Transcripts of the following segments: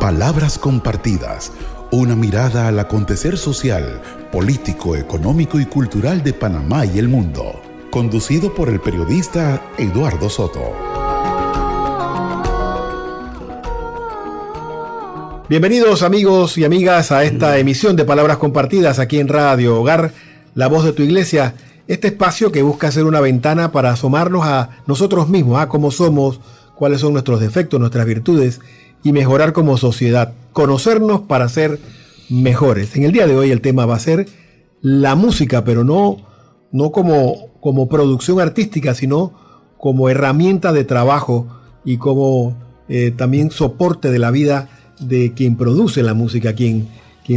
Palabras compartidas, una mirada al acontecer social, político, económico y cultural de Panamá y el mundo. Conducido por el periodista Eduardo Soto. Bienvenidos amigos y amigas a esta emisión de Palabras Compartidas aquí en Radio Hogar, la voz de tu iglesia. Este espacio que busca ser una ventana para asomarnos a nosotros mismos, a cómo somos, cuáles son nuestros defectos, nuestras virtudes y mejorar como sociedad. Conocernos para ser mejores. En el día de hoy el tema va a ser la música, pero no como producción artística, sino como herramienta de trabajo y como también soporte de la vida de quien produce la música, quien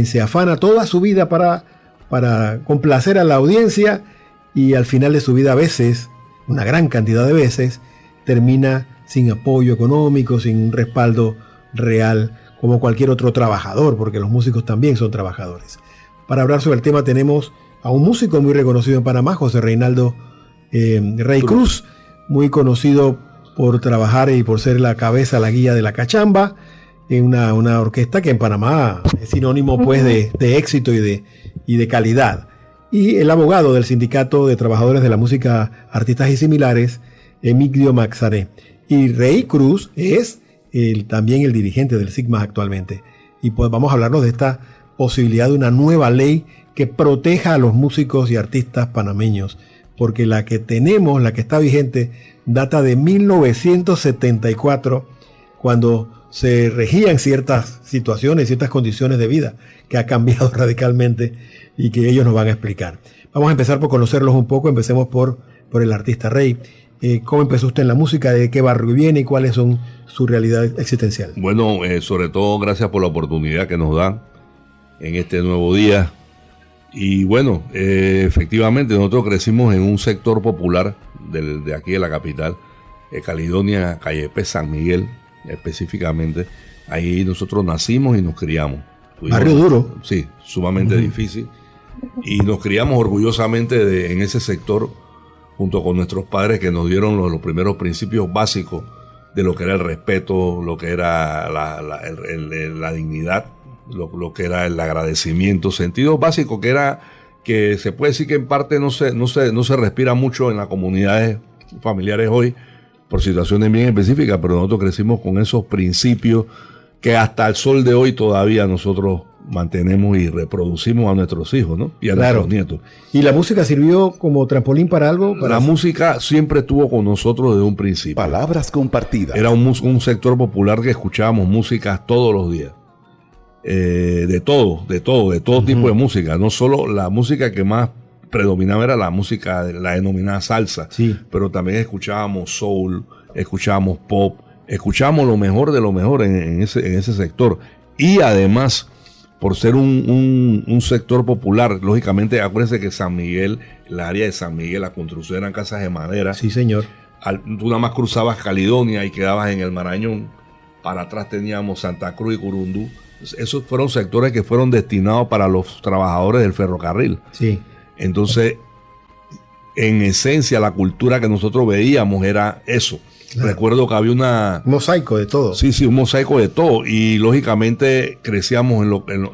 se afana toda su vida para complacer a la audiencia y al final de su vida a veces, una gran cantidad de veces, termina sin apoyo económico, sin un respaldo real como cualquier otro trabajador, porque los músicos también son trabajadores. Para hablar sobre el tema tenemos a un músico muy reconocido en Panamá, José Reinaldo Rey Cruz, muy conocido por trabajar y por ser la cabeza, la guía de la cachamba, en una orquesta que en Panamá es sinónimo pues de éxito y de calidad. Y el abogado del Sindicato de Trabajadores de la Música, Artistas y Similares, Emigdio Maxaré. Y Rey Cruz es también el dirigente del SIGMA actualmente. Y pues vamos a hablarnos de esta posibilidad de una nueva ley que proteja a los músicos y artistas panameños. Porque la que tenemos, la que está vigente, data de 1974, cuando se regían ciertas situaciones, ciertas condiciones de vida, que ha cambiado radicalmente y que ellos nos van a explicar. Vamos a empezar por conocerlos un poco. Empecemos por el artista Rey. ¿Cómo empezó usted en la música? ¿De qué barrio viene y cuáles son su realidad existencial? Bueno, sobre todo gracias por la oportunidad que nos dan en este nuevo día. Y bueno, efectivamente nosotros crecimos en un sector popular de aquí de la capital, Caledonia, Callepé, San Miguel específicamente. Ahí nosotros nacimos y nos criamos. Barrio duro. Sí, sumamente difícil. Y nos criamos orgullosamente en ese sector, junto con nuestros padres que nos dieron los primeros principios básicos de lo que era el respeto, lo que era la dignidad, lo que era el agradecimiento, sentidos básicos que se puede decir que en parte no se respira mucho en las comunidades familiares hoy por situaciones bien específicas, pero nosotros crecimos con esos principios que hasta el sol de hoy todavía nosotros mantenemos y reproducimos a nuestros hijos, ¿no? Y a nuestros nietos. ¿Y la música sirvió como trampolín para algo? La música siempre estuvo con nosotros desde un principio. Palabras compartidas. Era un sector popular que escuchábamos músicas todos los días. De todo tipo de música. No solo la música que más predominaba era la música, la denominada salsa. Sí. Pero también escuchábamos soul, escuchábamos pop, escuchábamos lo mejor de lo mejor en ese sector. Y además, por ser un sector popular, lógicamente, acuérdense que San Miguel, el área de San Miguel, la construcción eran casas de madera. Sí, señor. Tú nada más cruzabas Caledonia y quedabas en el Marañón. Para atrás teníamos Santa Cruz y Curundú. Esos fueron sectores que fueron destinados para los trabajadores del ferrocarril. Sí. Entonces, en esencia, la cultura que nosotros veíamos era eso. Claro. Recuerdo que había un mosaico de todo. Sí, un mosaico de todo. Y lógicamente crecíamos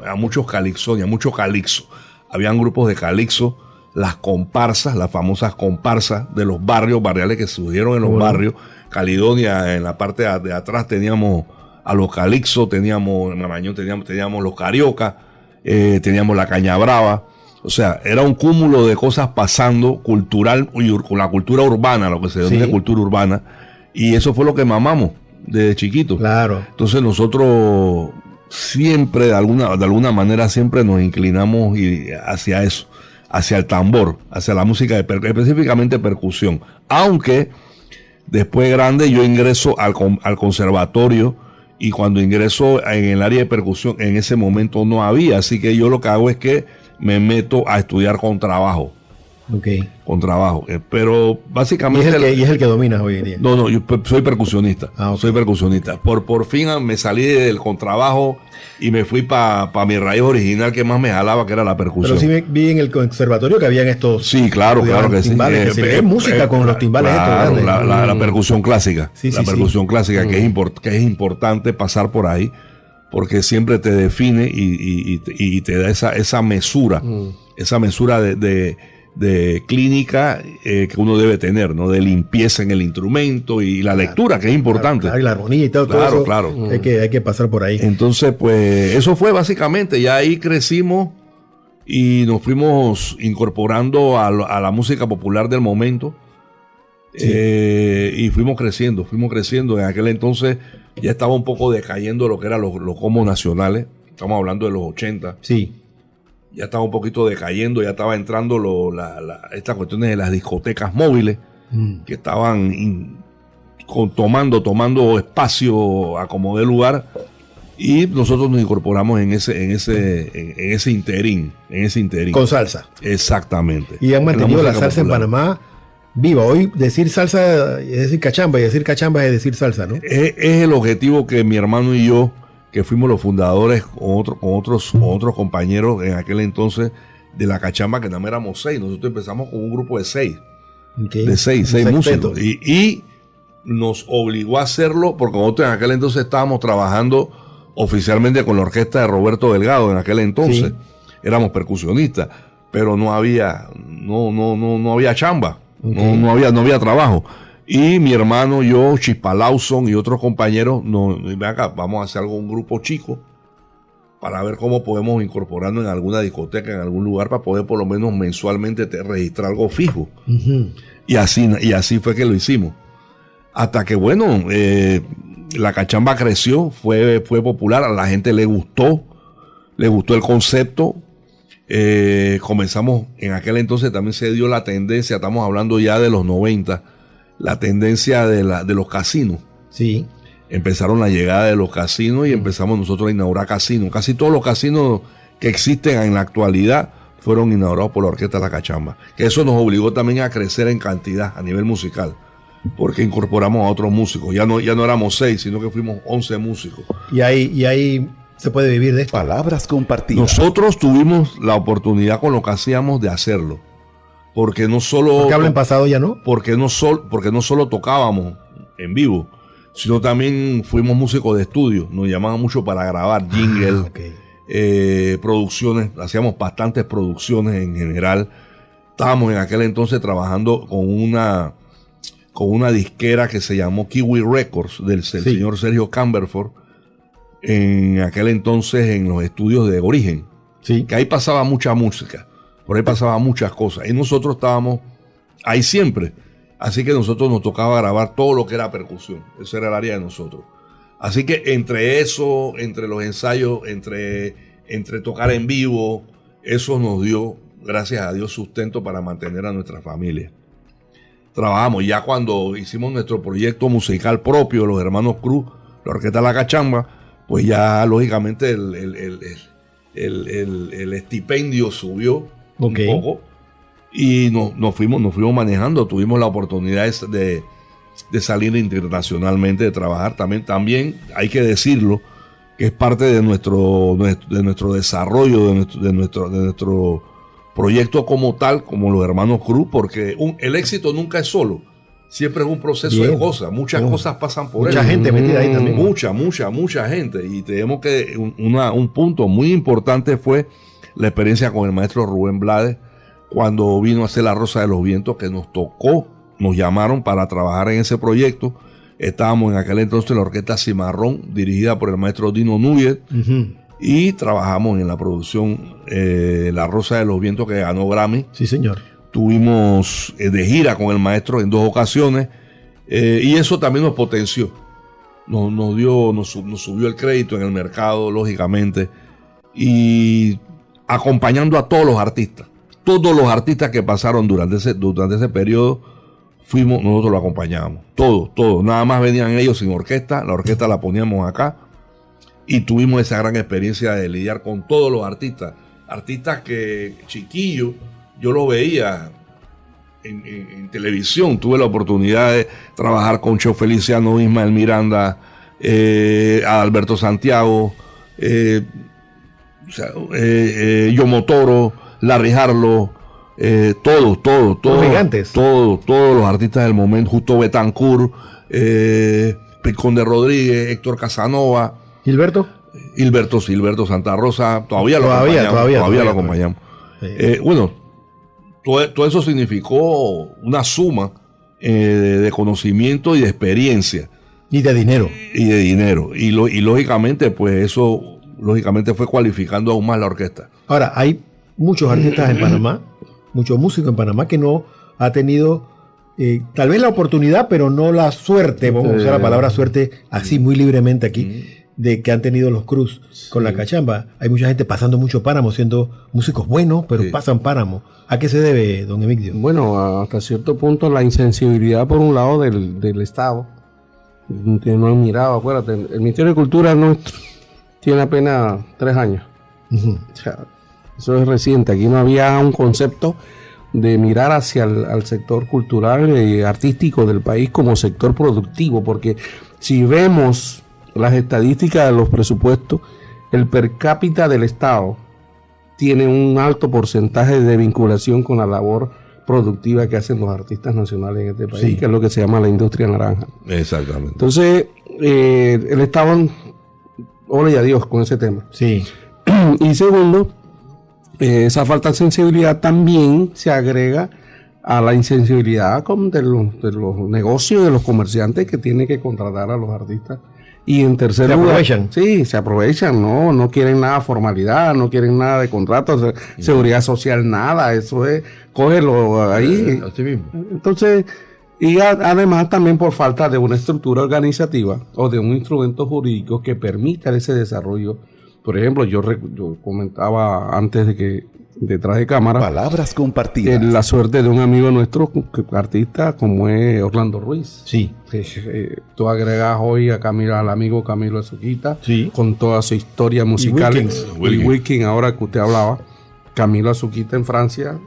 a muchos calixones, a muchos calixos. Habían grupos de calixo, las comparsas, las famosas comparsas de los barriales que surgieron en los barrios. Caledonia, en la parte de atrás teníamos a los calixos, teníamos en Marañón, teníamos los cariocas, teníamos la caña brava. O sea, era un cúmulo de cosas pasando cultural y con la cultura urbana, lo que se denomina cultura urbana. Y eso fue lo que mamamos desde chiquito. Claro. Entonces nosotros siempre, de alguna manera, siempre nos inclinamos hacia eso, hacia el tambor, hacia la música, específicamente percusión. Aunque después grande yo ingreso al conservatorio y cuando ingreso en el área de percusión, en ese momento no había. Así que yo lo que hago es que me meto a estudiar con trabajo. Okay. Con trabajo. Pero básicamente... ¿Y es el que dominas hoy en día? No, yo soy percusionista. Okay. Soy percusionista. Por fin me salí del contrabajo y me fui para mi raíz original que más me jalaba, que era la percusión. Pero sí vi en el conservatorio que habían estos... Sí, claro que sí. Timbales, que se música con los timbales claro, estos grandes. La percusión clásica. Sí, la percusión clásica, que es importante pasar por ahí, porque siempre te define y te da esa mesura, esa mesura de clínica que uno debe tener, ¿no? De limpieza en el instrumento y la lectura, que es importante. Claro, y la armonía y todo eso. Claro. Hay que pasar por ahí. Entonces, pues, eso fue básicamente, ya ahí crecimos y nos fuimos incorporando a la música popular del momento. Sí. Y fuimos creciendo. En aquel entonces ya estaba un poco decayendo lo que eran los combos nacionales. Estamos hablando de los 80. Sí. Ya estaba un poquito decayendo, ya estaba entrando estas cuestiones de las discotecas móviles que estaban tomando espacio a como de lugar, y nosotros nos incorporamos en ese interín. Con salsa. Exactamente. Y han mantenido la salsa popular en Panamá viva. Hoy decir salsa es decir cachamba, y decir cachamba es decir salsa, ¿no? Es el objetivo que mi hermano y yo, que fuimos los fundadores con otros compañeros en aquel entonces de la cachamba, que nada más éramos 6. Nosotros empezamos con un grupo de 6. Okay. De 6 músicos. Y nos obligó a hacerlo porque nosotros en aquel entonces estábamos trabajando oficialmente con la orquesta de Roberto Delgado. En aquel entonces éramos percusionistas, pero no había chamba. Okay. No había trabajo. Y mi hermano, yo, Chispa Lawson y otros compañeros, vamos a hacer un grupo chico para ver cómo podemos incorporarnos en alguna discoteca, en algún lugar, para poder por lo menos mensualmente registrar algo fijo. Uh-huh. Y así fue que lo hicimos. Hasta que, bueno, la cachamba creció, fue popular, a la gente le gustó el concepto. Comenzamos, en aquel entonces también se dio la tendencia, estamos hablando ya de los 90, la tendencia de los casinos. Sí. Empezaron la llegada de los casinos y empezamos nosotros a inaugurar casinos. Casi todos los casinos que existen en la actualidad fueron inaugurados por la Orquesta La Cachamba. Que eso nos obligó también a crecer en cantidad a nivel musical, porque incorporamos a otros músicos. Ya no éramos 6, sino que fuimos 11 músicos. Y ahí se puede vivir de esto. Palabras compartidas. Nosotros tuvimos la oportunidad con lo que hacíamos de hacerlo. Porque no solo... ¿Por qué habla en pasado ya no? Porque no solo tocábamos en vivo, sino también fuimos músicos de estudio. Nos llamaban mucho para grabar jingle, producciones. Hacíamos bastantes producciones en general. Estábamos en aquel entonces trabajando con una disquera que se llamó Kiwi Records del señor Sergio Camberford. En aquel entonces en los estudios de Origen. Sí. Que ahí pasaba mucha música. Por ahí pasaban muchas cosas. Y nosotros estábamos ahí siempre. Así que nosotros nos tocaba grabar todo lo que era percusión. Eso era el área de nosotros. Así que entre eso, entre los ensayos, entre tocar en vivo, eso nos dio, gracias a Dios, sustento para mantener a nuestra familia. Trabajamos ya cuando hicimos nuestro proyecto musical propio, los hermanos Cruz, la Orquesta La Cachamba, pues ya lógicamente el estipendio subió un poco y nos fuimos manejando. Tuvimos la oportunidad de salir internacionalmente, de trabajar. También hay que decirlo, que es parte de nuestro desarrollo, de nuestro proyecto como tal, como los hermanos Cruz, porque el éxito nunca es solo. Siempre es un proceso de cosas. Muchas cosas pasan por él. Mucha gente metida ahí también. Mucha gente. Y tenemos que... Un punto muy importante fue la experiencia con el maestro Rubén Blades, cuando vino a hacer La Rosa de los Vientos, que nos llamaron para trabajar en ese proyecto. Estábamos en aquel entonces en la Orquesta Cimarrón, dirigida por el maestro Dino Núñez, y trabajamos en la producción La Rosa de los Vientos, que ganó Grammy. Sí, señor. Tuvimos de gira con el maestro en 2 ocasiones, y eso también nos potenció. Nos subió el crédito en el mercado, lógicamente, y acompañando a todos los artistas. Todos los artistas que pasaron durante ese periodo, nosotros lo acompañábamos. Todos. Nada más venían ellos sin orquesta, la orquesta la poníamos acá, y tuvimos esa gran experiencia de lidiar con todos los artistas. Artistas que chiquillos, yo lo veía en televisión. Tuve la oportunidad de trabajar con Cheo Feliciano, Ismael Miranda, Alberto Santiago, Yomo Toro, Larry Harlow, todos gigantes. Todos los artistas del momento, Justo Betancourt, Conde Rodríguez, Héctor Casanova, Gilberto Hilberto Santa Rosa, todavía lo acompañamos. Sí. Bueno, todo eso significó una suma de conocimiento y de experiencia. Y de dinero. Y lógicamente, pues eso fue cualificando aún más la orquesta. Ahora, hay muchos artistas en Panamá, muchos músicos en Panamá que no ha tenido tal vez la oportunidad, pero no la suerte, vamos a usar la palabra suerte así muy libremente aquí, de que han tenido los Cruz con la cachamba. Hay mucha gente pasando mucho páramo, siendo músicos buenos, pero pasan páramo. ¿A qué se debe, don Emigdio? Bueno, hasta cierto punto la insensibilidad por un lado del Estado, que no han mirado, acuérdate, el Ministerio de Cultura nuestro tiene apenas 3 años. O sea, eso es reciente. Aquí no había un concepto de mirar hacia el sector cultural y artístico del país como sector productivo, porque si vemos las estadísticas de los presupuestos, el per cápita del Estado tiene un alto porcentaje de vinculación con la labor productiva que hacen los artistas nacionales en este país, que es lo que se llama la industria naranja. Exactamente. Entonces, el Estado, órale a Dios con ese tema. Sí. Y segundo, esa falta de sensibilidad también se agrega a la insensibilidad de los negocios, de los comerciantes que tienen que contratar a los artistas. Y en tercer lugar, aprovechan. Sí, se aprovechan, no quieren nada de formalidad, no quieren nada de contratos, seguridad social, nada, eso es, cógelo ahí. Así mismo. Entonces, y además también por falta de una estructura organizativa o de un instrumento jurídico que permita ese desarrollo. Por ejemplo, yo comentaba antes detrás de cámara, Palabras compartidas. la suerte de un amigo nuestro, artista, como es Orlando Ruiz. Sí. Tú agregas hoy al amigo Camilo Azuquita, Sí. con toda su historia musical. Wilkins. Wilkins, ahora que usted hablaba, Camilo Azuquita en Francia,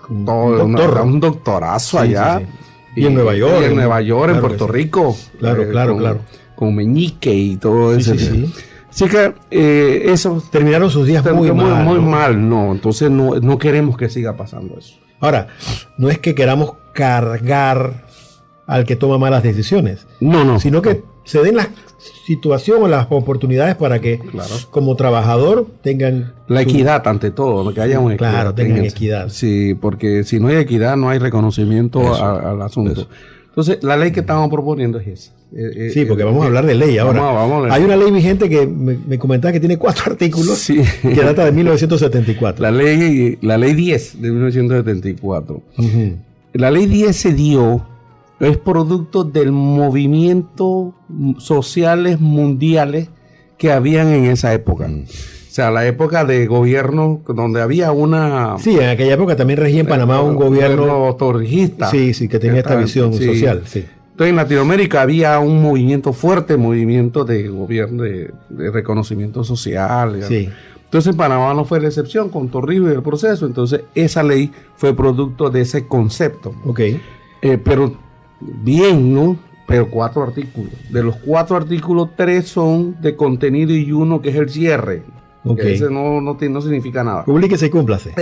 un doctorazo Sí, allá. sí, sí. Y en Nueva York. Y en Nueva York, en Claro Puerto que sí. Rico. Claro. Con Meñique y todo Sí, eso. sí, sí. Así que eso Terminaron sus días muy mal. muy ¿no? mal, no. Entonces no queremos que siga pasando eso. Ahora, no es que queramos cargar al que toma malas decisiones, No. sino que se den la situación o las oportunidades para que, Claro. como trabajador, tengan La su- equidad ante todo, que haya una equidad. Claro, tengan Fíjense. equidad. Sí, porque si no hay equidad, no hay reconocimiento al asunto. eso. Entonces, la ley que estamos proponiendo es esa. Sí, porque vamos a hablar de ley ahora. Vamos a hablar. Hay una ley vigente que me comentaba que tiene 4 artículos Sí. que data de 1974. La ley 10 de 1974. Ujú. La ley 10 se dio, es producto del movimiento sociales mundiales que habían en esa época. O sea, la época de gobierno donde había una... Sí, en aquella época también regía en Panamá un gobierno autorregista. sí, que tenía esta visión social. Sí. Entonces en Latinoamérica había un movimiento fuerte, movimiento de gobierno, de reconocimiento social. Sí. Entonces en Panamá no fue la excepción, con Torrijos y el proceso. Entonces esa ley fue producto de ese concepto. Ok. Pero bien, ¿no? Pero 4 artículos. De los 4 artículos, 3 son de contenido y uno que es el cierre. Ok. Ese no significa nada. Publíquese y cúmplase.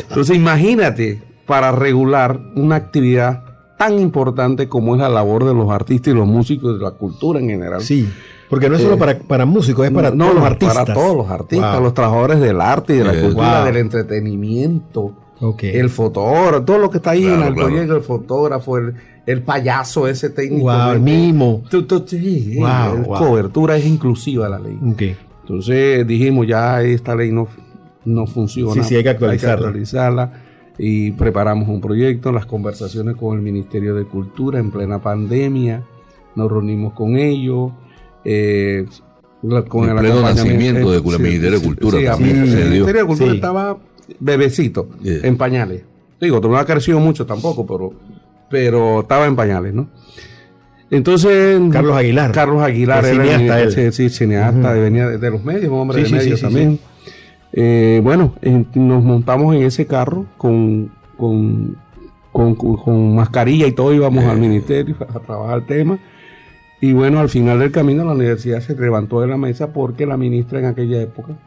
Entonces imagínate, para regular una actividad tan importante como es la labor de los artistas y los músicos de la cultura en general. Sí, porque no es solo para músicos, es para No, todos los artistas. Para todos los artistas, Wow. los trabajadores del arte y de la cultura, Wow. del entretenimiento, Ok. el fotógrafo, todo lo que está ahí Claro, en el claro. proyecto, el fotógrafo, el payaso ese técnico. Wow, el mimo. Sí, Wow, wow. cobertura es inclusiva la ley. Ok. Entonces dijimos, ya esta ley no funciona. Sí, hay que actualizarla. actualizarla. Y preparamos un proyecto, las conversaciones con el Ministerio de Cultura en plena pandemia. Nos reunimos con ellos. Con En pleno nacimiento del Ministerio de Cultura también. se El dio. Ministerio de Cultura Sí. estaba bebecito, Yeah. en pañales. Digo, no ha crecido mucho tampoco, pero estaba en pañales, ¿no? Entonces... Carlos Aguilar. Era cineasta él. Sí, cineasta, venía de los medios, un hombre Sí, de sí, medios sí, sí, también. Nos montamos en ese carro con mascarilla y todo, íbamos al ministerio a trabajar el tema. Y bueno, al final del camino la universidad se levantó de la mesa porque la ministra en aquella época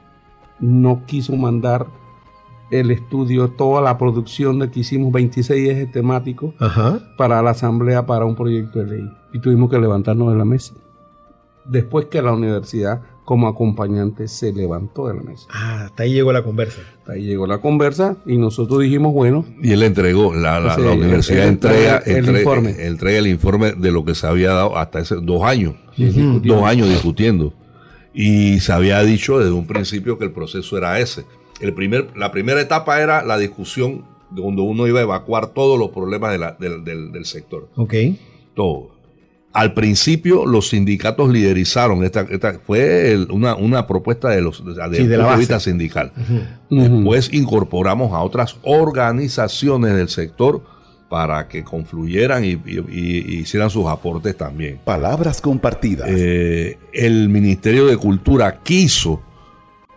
no quiso mandar el estudio, toda la producción de que hicimos 26 ejes temáticos Ajá. para la asamblea para un proyecto de ley. Y tuvimos que levantarnos de la mesa. después que la universidad como acompañante se levantó de la mesa. Hasta ahí llegó la conversa. Ahí llegó la conversa y nosotros dijimos, bueno. Y él entregó, la universidad entrega el informe de lo que se había dado hasta hace 2 años. 2 años discutiendo. Y se había dicho desde un principio que el proceso era ese. La primera etapa era la discusión donde uno iba a evacuar todos los problemas del sector. Ok. Todo. Al principio los sindicatos liderizaron, fue una propuesta desde el punto de vista sindical. Después incorporamos a otras organizaciones del sector para que confluyeran y hicieran sus aportes también. Palabras compartidas. El Ministerio de Cultura quiso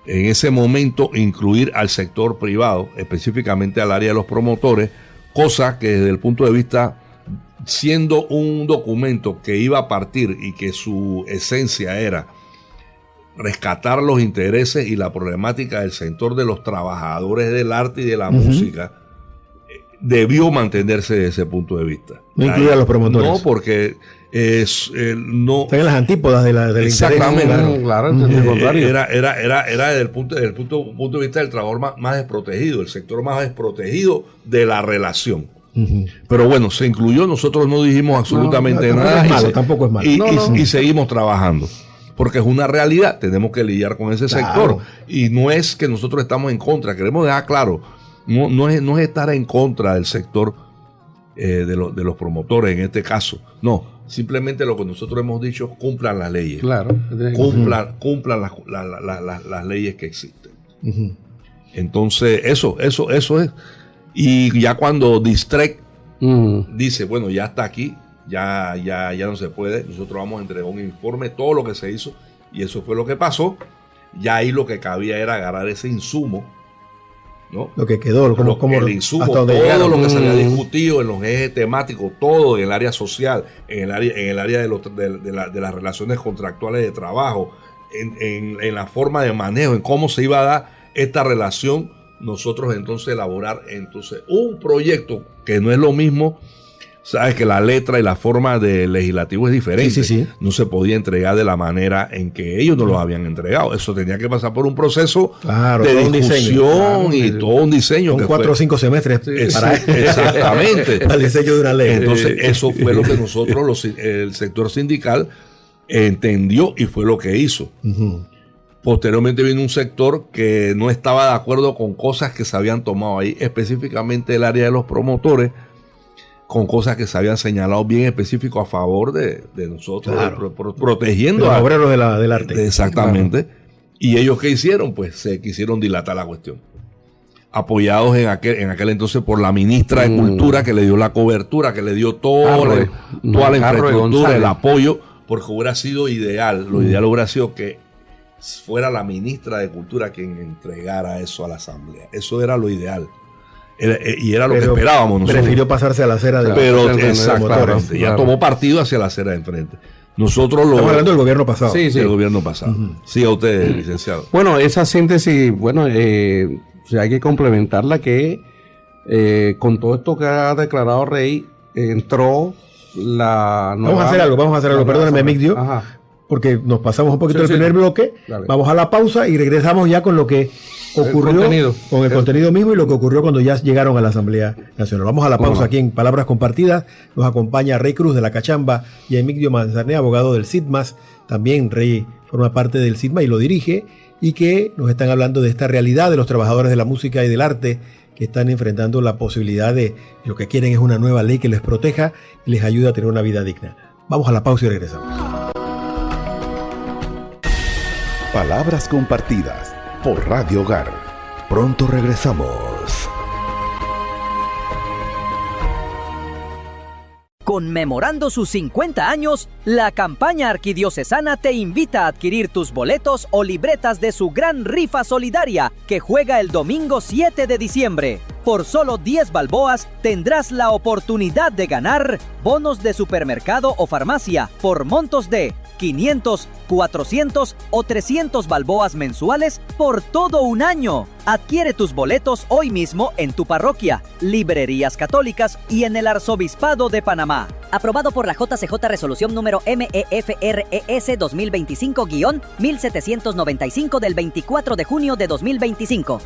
en ese momento incluir al sector privado, específicamente al área de los promotores, cosa que desde el punto de vista, siendo un documento que iba a partir y que su esencia era rescatar los intereses y la problemática del sector de los trabajadores del arte y de la música, debió mantenerse desde ese punto de vista. No incluir a los promotores. No, porque no... Están en las antípodas del exactamente, interés. Claro, era desde el punto de vista del trabajador más desprotegido, el sector más desprotegido de la relación. Pero bueno, se incluyó, nosotros no dijimos absolutamente nada. Tampoco es malo. Y seguimos trabajando. Porque es una realidad, tenemos que lidiar con ese sector. Y no es que nosotros estamos en contra, queremos dejar claro, no es estar en contra del sector de los promotores en este caso. No, simplemente lo que nosotros hemos dicho, cumplan las leyes. Claro. Cumplan las leyes que existen. Entonces, eso es. Y ya cuando Distrec dice, bueno, ya está aquí, ya no se puede, nosotros vamos a entregar un informe, todo lo que se hizo, y eso fue lo que pasó. Ya ahí lo que cabía era agarrar ese insumo, ¿no? Lo que quedó, el insumo, todo lo que se había discutido en los ejes temáticos, todo en el área social, en el área de las relaciones contractuales de trabajo, en la forma de manejo, en cómo se iba a dar esta relación. Nosotros entonces elaborar un proyecto que no es lo mismo, sabes que la letra y la forma de legislativo es diferente. Sí. No se podía entregar de la manera en que ellos no lo habían entregado. Eso tenía que pasar por un proceso de discusión y todo un diseño. Con 4 o 5 semestres para exactamente al diseño de una ley. Entonces eso fue lo que nosotros, el sector sindical, entendió y fue lo que hizo. Posteriormente vino un sector que no estaba de acuerdo con cosas que se habían tomado ahí, específicamente el área de los promotores, con cosas que se habían señalado bien específico a favor de nosotros, protegiendo a los obreros del arte. Exactamente. Claro. ¿Y ellos qué hicieron? Pues se quisieron dilatar la cuestión. Apoyados en aquel entonces por la ministra de Cultura, que le dio la cobertura, que le dio toda la infraestructura, el apoyo, porque hubiera sido ideal. Lo ideal hubiera sido que fuera la ministra de Cultura quien entregara eso a la Asamblea. Eso era lo ideal. Y era lo que esperábamos nosotros. Prefirió pasarse a la acera de exactamente. Ya tomó partido hacia la acera de enfrente. Nosotros estamos hablando del gobierno pasado. Sí, del gobierno pasado. Sí, a usted, licenciado. Bueno, esa síntesis, hay que complementarla que con todo esto que ha declarado Rey, entró la nueva... Vamos a hacer algo. Perdóneme, Migdio. Porque nos pasamos un poquito del primer bloque. Dale. Vamos a la pausa y regresamos ya con lo que ocurrió, con el contenido mismo y lo que ocurrió cuando ya llegaron a la Asamblea Nacional. Vamos a la pausa aquí en Palabras Compartidas. Nos acompaña Rey Cruz de la Cachamba y Emigdio Manzarné, abogado del SIDMAS. También Rey forma parte del SIDMAS y lo dirige, y que nos están hablando de esta realidad de los trabajadores de la música y del arte que están enfrentando la posibilidad de lo que quieren es una nueva ley que les proteja y les ayude a tener una vida digna. Vamos a la pausa y regresamos. Palabras compartidas por Radio Hogar. Pronto regresamos. Conmemorando sus 50 años, la campaña arquidiocesana te invita a adquirir tus boletos o libretas de su gran rifa solidaria que juega el domingo 7 de diciembre. Por solo 10 balboas tendrás la oportunidad de ganar bonos de supermercado o farmacia por montos de 500, 400 o 300 balboas mensuales por todo un año. Adquiere tus boletos hoy mismo en tu parroquia, librerías católicas y en el Arzobispado de Panamá. aprobado por la JCJ Resolución número MEFRES 2025-1795 del 24 de junio de 2025.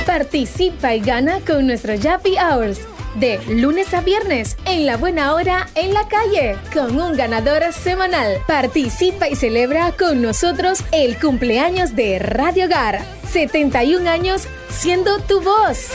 Participa y gana con nuestros Yapi Hours. De lunes a viernes, en la buena hora, en la calle, con un ganador semanal. Participa y celebra con nosotros el cumpleaños de Radio Hogar. 71 años siendo tu voz.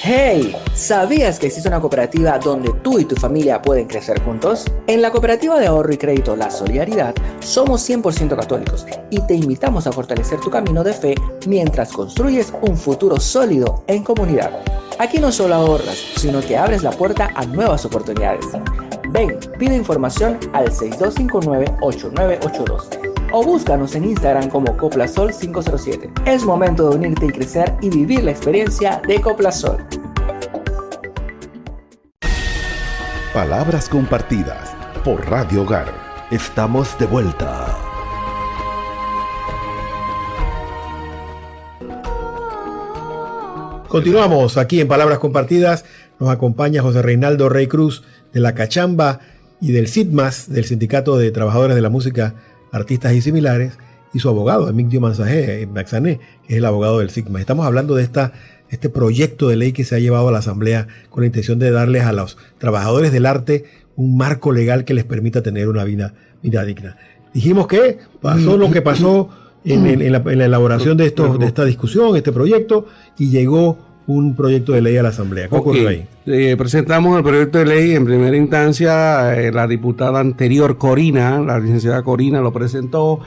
¡Hey! ¿Sabías que existe una cooperativa donde tú y tu familia pueden crecer juntos? En la Cooperativa de Ahorro y Crédito La Solidaridad somos 100% católicos y te invitamos a fortalecer tu camino de fe mientras construyes un futuro sólido en comunidad. Aquí no solo ahorras, sino que abres la puerta a nuevas oportunidades. Ven, pide información al 6259-8982 o búscanos en Instagram como Coplasol507. Es momento de unirte y crecer y vivir la experiencia de Coplasol. Palabras compartidas por Radio Hogar. Estamos de vuelta. Continuamos aquí en Palabras Compartidas. Nos acompaña José Reinaldo Rey Cruz de la Cachamba y del SITMAS, del Sindicato de Trabajadores de la Música, Artistas y Similares, y su abogado, Emigdio Manzané, que es el abogado del SITMAS. Estamos hablando de este proyecto de ley que se ha llevado a la Asamblea con la intención de darles a los trabajadores del arte un marco legal que les permita tener una vida digna. Dijimos que pasó lo que pasó en la elaboración de esta discusión, este proyecto, y llegó un proyecto de ley a la Asamblea. ¿Qué ocurrió ahí? Presentamos el proyecto de ley en primera instancia, la diputada anterior Corina, la licenciada Corina lo presentó.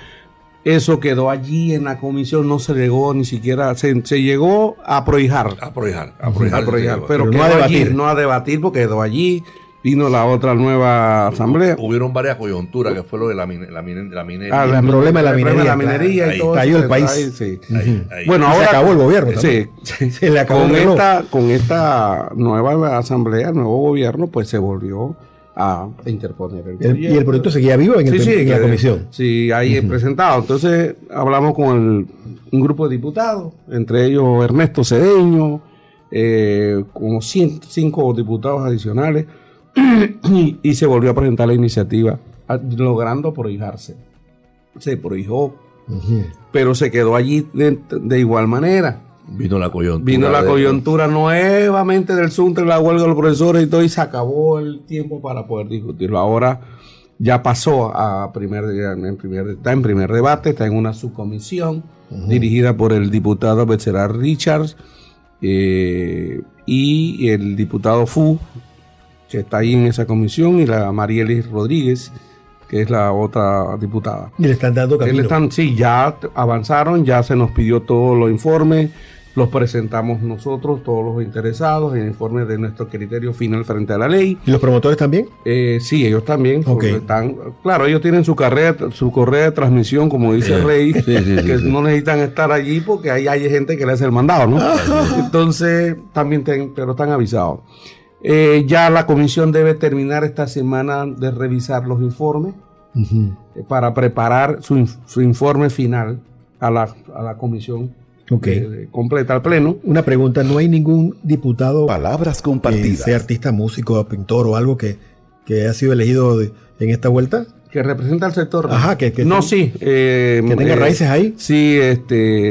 Eso quedó allí en la comisión, no se llegó ni siquiera, se llegó a prohijar. A prohijar, pero no a debatir porque quedó allí. Vino la otra nueva asamblea. Hubieron varias coyunturas, que fue lo de la minería. El problema de la minería y todo cayó el país. Sí. Bueno, ahora se acabó el gobierno. Sí. Se le acabó con esta nueva asamblea, el nuevo gobierno, pues se volvió a interponer el proyecto. Y el proyecto seguía vivo en la comisión. Sí, ahí presentado. Entonces hablamos con un grupo de diputados, entre ellos Ernesto Cedeño, como 5 diputados adicionales, y se volvió a presentar la iniciativa, logrando prohijarse. Se prohijó, pero se quedó allí de igual manera. Vino la coyuntura. Nuevamente del SUNTE, la huelga de los profesores y todo, y se acabó el tiempo para poder discutirlo. Ahora ya pasó a está en primer debate, está en una subcomisión dirigida por el diputado Becerra Richards y el diputado Fu, que está ahí en esa comisión, y la Marielis Rodríguez, que es la otra diputada. Y le están dando camino. Ya avanzaron, ya se nos pidió todos los informes, los presentamos nosotros, todos los interesados, el informe de nuestro criterio final frente a la ley. ¿Y los promotores también? Sí, ellos también. Okay. Claro, ellos tienen su correa de transmisión, como dice Rey, que no necesitan estar allí porque ahí hay gente que le hace el mandado, ¿no? Entonces, también pero están avisados. Ya la comisión debe terminar esta semana de revisar los informes para preparar su informe final a la comisión completa, al pleno. Una pregunta, ¿no hay ningún diputado Palabras compartidas, sea artista, músico, pintor o algo que ha sido elegido en esta vuelta? Que representa al sector. Ajá, que tenga raíces ahí. Sí,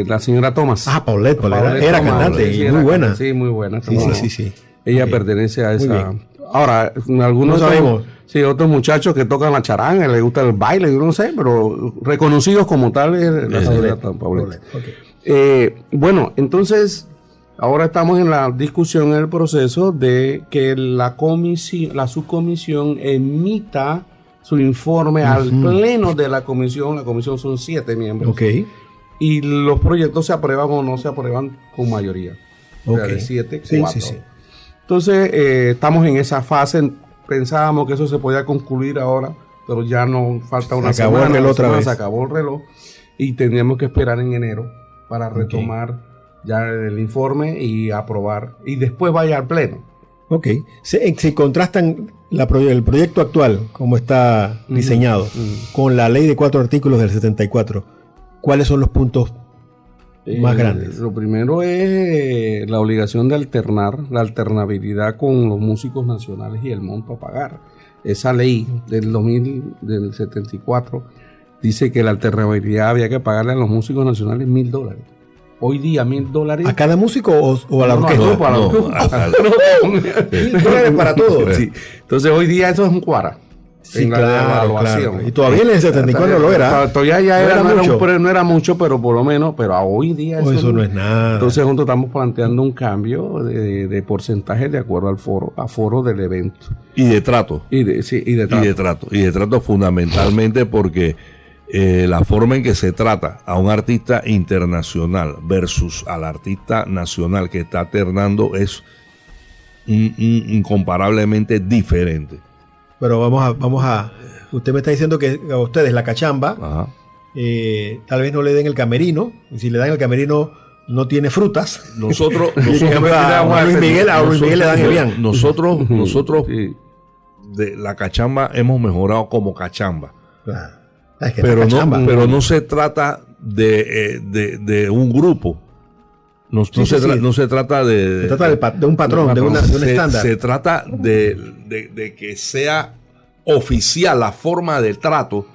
la señora Thomas. Paulette era cantante y muy buena. Sí, muy buena. Sí. Ella pertenece a esa. Ahora, algunos sabemos. Sí, otros muchachos que tocan la charanga, les gusta el baile, yo no sé, pero reconocidos como tal es la señora Paulette. Bueno, entonces, ahora estamos en la discusión, en el proceso de que la subcomisión emita su informe al pleno de la comisión. La comisión son 7 miembros. Y los proyectos se aprueban o no se aprueban con mayoría. O sea, de 7, 4. Sí. Entonces, estamos en esa fase. Pensábamos que eso se podía concluir ahora, pero ya no falta una semana. Se acabó el reloj y tendríamos que esperar en enero para retomar ya el informe y aprobar. Y después vaya al pleno. Si contrastan el proyecto actual, como está diseñado, con la ley de 4 artículos del 74, ¿cuáles son los puntos más grandes? Lo primero es la obligación de alternar, la alternabilidad con los músicos nacionales y el monto a pagar. Esa ley del 74 dice que la alternabilidad había que pagarle a los músicos nacionales $1,000. Hoy día $1,000. ¿A cada músico o a la orquesta? $1,000 para todos. Sí. Entonces hoy día eso es un cuara. Sí, claro. Y todavía en el 74 lo era. Todavía ya no era mucho, pero por lo menos, pero a hoy día eso no es nada. Entonces nosotros estamos planteando un cambio de porcentaje de acuerdo al aforo del evento. Y de trato. Y de trato fundamentalmente porque la forma en que se trata a un artista internacional versus al artista nacional que está alternando es incomparablemente diferente. Pero vamos a usted me está diciendo que a ustedes la cachamba, tal vez no le den el camerino, y si le dan el camerino no tiene frutas. Nosotros a Luis Miguel le dan el bien. Nosotros de la cachamba hemos mejorado como cachamba. Claro. Es que pero no se trata de un grupo. No se trata de un patrón, de un estándar. Se trata de que sea oficial la forma de trato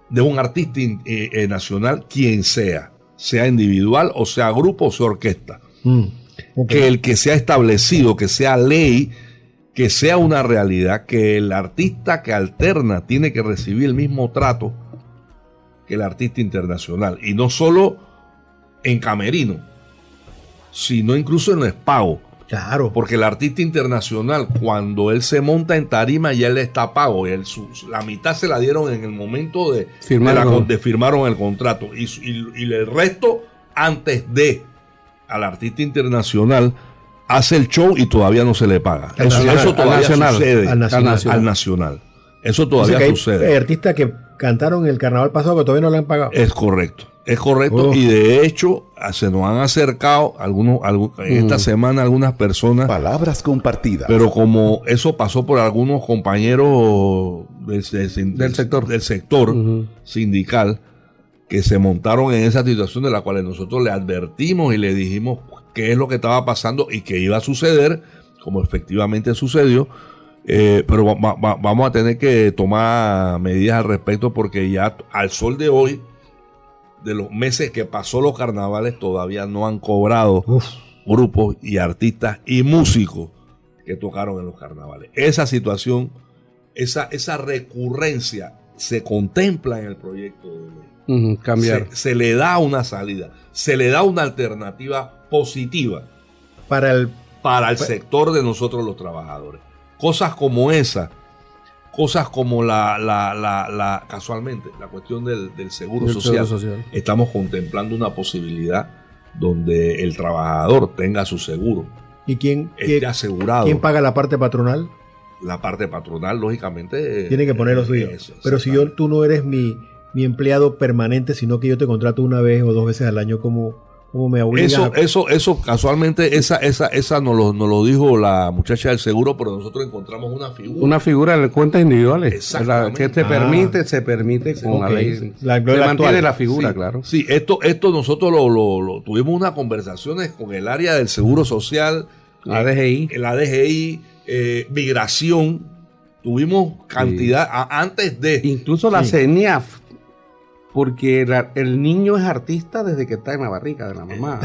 de un artista nacional, quien sea individual o sea grupo o sea orquesta. Okay. Que el que sea establecido, que sea ley, que sea una realidad, que el artista que alterna tiene que recibir el mismo trato que el artista internacional. Y no solo en camerino, sino incluso en el pago. Claro. Porque el artista internacional, cuando él se monta en tarima, ya él está pago. La mitad se la dieron en el momento de firmaron el contrato. Y el resto, antes de al artista internacional, hace el show y todavía no se le paga. Eso todavía sucede. Al nacional. Eso todavía sucede. Hay artistas que cantaron el carnaval pasado que todavía no le han pagado. Es correcto. Y de hecho se nos han acercado esta semana algunas personas. Palabras compartidas. Pero como eso pasó por algunos compañeros del sector sindical que se montaron en esa situación de la cual nosotros le advertimos y le dijimos qué es lo que estaba pasando y qué iba a suceder, como efectivamente sucedió. Pero vamos a tener que tomar medidas al respecto porque ya al sol de hoy, de los meses que pasó los carnavales, todavía no han cobrado grupos y artistas y músicos que tocaron en los carnavales. Esa situación, esa recurrencia se contempla en el proyecto de ley. Cambiar. Se le da una salida, se le da una alternativa positiva para el sector de nosotros los trabajadores. Cosas como esa, cosas como casualmente, la cuestión del seguro social. Estamos contemplando una posibilidad donde el trabajador tenga su seguro. ¿Y quién esté asegurado? ¿Quién paga la parte patronal? La parte patronal, lógicamente, tiene que poner lo suyo. Pero si tú no eres mi empleado permanente, sino que yo te contrato una vez o 2 veces al año, ¿cómo me obliga? Eso casualmente, esa nos lo dijo la muchacha del seguro, pero nosotros encontramos una figura. Una figura de cuentas individuales. Que se permite con la ley. Se mantiene la figura, claro. Sí, esto nosotros lo tuvimos unas conversaciones con el área del seguro social, la DGI, migración. Tuvimos cantidad antes de. Incluso la CENIAF. Porque el niño es artista desde que está en la barriga de la mamá.